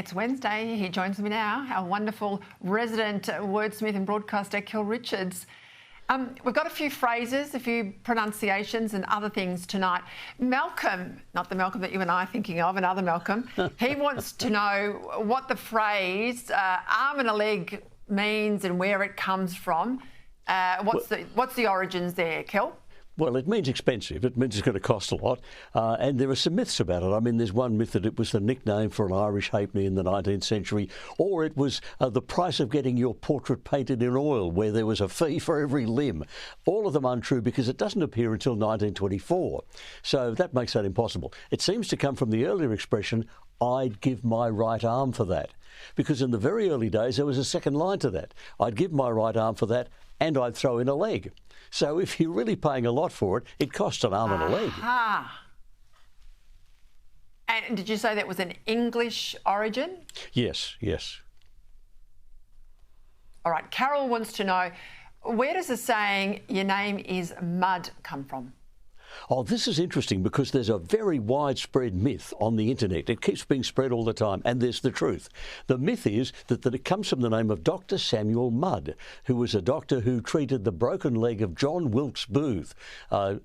It's Wednesday. He joins me now, our wonderful resident wordsmith and broadcaster, Kel Richards. We've got a few phrases, a few pronunciations and other things tonight. Malcolm, not the Malcolm that you and I are thinking of, another Malcolm, he wants to know what the phrase arm and a leg means and where it comes from. What's the origins there, Kel? Well, it means expensive. It means it's going to cost a lot. And there are some myths about it. I mean, there's one myth that it was the nickname for an Irish halfpenny in the 19th century, or it was the price of getting your portrait painted in oil, where there was a fee for every limb. All of them untrue because it doesn't appear until 1924. So that makes that impossible. It seems to come from the earlier expression, I'd give my right arm for that. Because in the very early days, there was a second line to that. I'd give my right arm for that, and I'd throw in a leg. So if you're really paying a lot for it, it costs an arm and a leg. And did you say that was an English origin? Yes, yes. All right, Carol wants to know, where does the saying, your name is mud, come from? Oh, this is interesting because there's a very widespread myth on the internet. It keeps being spread all the time, and there's the truth. The myth is that it comes from the name of Dr. Samuel Mudd, who was a doctor who treated the broken leg of John Wilkes Booth,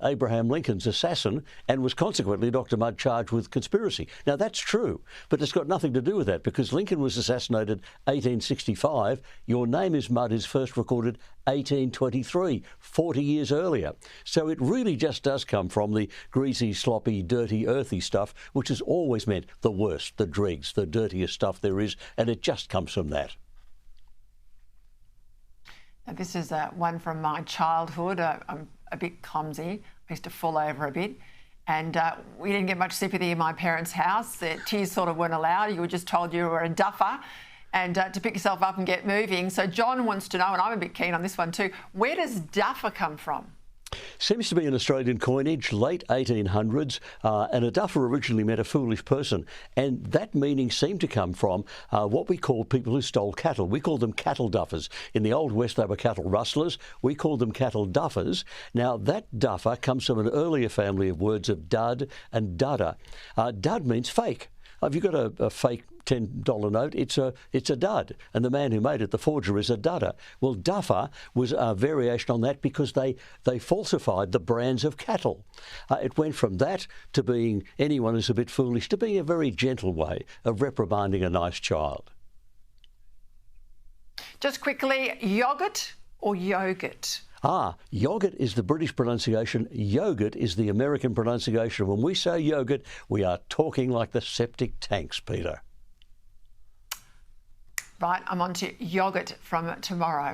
Abraham Lincoln's assassin, and was consequently Dr. Mudd charged with conspiracy. Now, that's true, but it's got nothing to do with that because Lincoln was assassinated 1865. Your name is Mudd is first recorded 1823, 40 years earlier. So it really just does come from the greasy, sloppy, dirty, earthy stuff, which has always meant the worst, the dregs, the dirtiest stuff there is, and it just comes from that. Now, this is one from my childhood. I'm a bit clumsy. I used to fall over a bit. And we didn't get much sympathy in my parents' house. The tears sort of weren't allowed. You were just told you were a duffer and to pick yourself up and get moving. So John wants to know, and I'm a bit keen on this one too, where does duffer come from? Seems to be an Australian coinage, late 1800s, and a duffer originally meant a foolish person. And that meaning seemed to come from what we call people who stole cattle. We called them cattle duffers. In the Old West, they were cattle rustlers. We called them cattle duffers. Now, that duffer comes from an earlier family of words of dud and dudder. Dud means fake. Have you got a fake $10 note? It's a dud, and the man who made it, the forger, is a dudder. Well, duffer was a variation on that because they falsified the brands of cattle. It went from that to being anyone who's a bit foolish to being a very gentle way of reprimanding a nice child. Just quickly, yoghurt or yogurt? Yoghurt is the British pronunciation. Yogurt is the American pronunciation. When we say yogurt, we are talking like the septic tanks, Peter. Right, I'm on to yoghurt from tomorrow.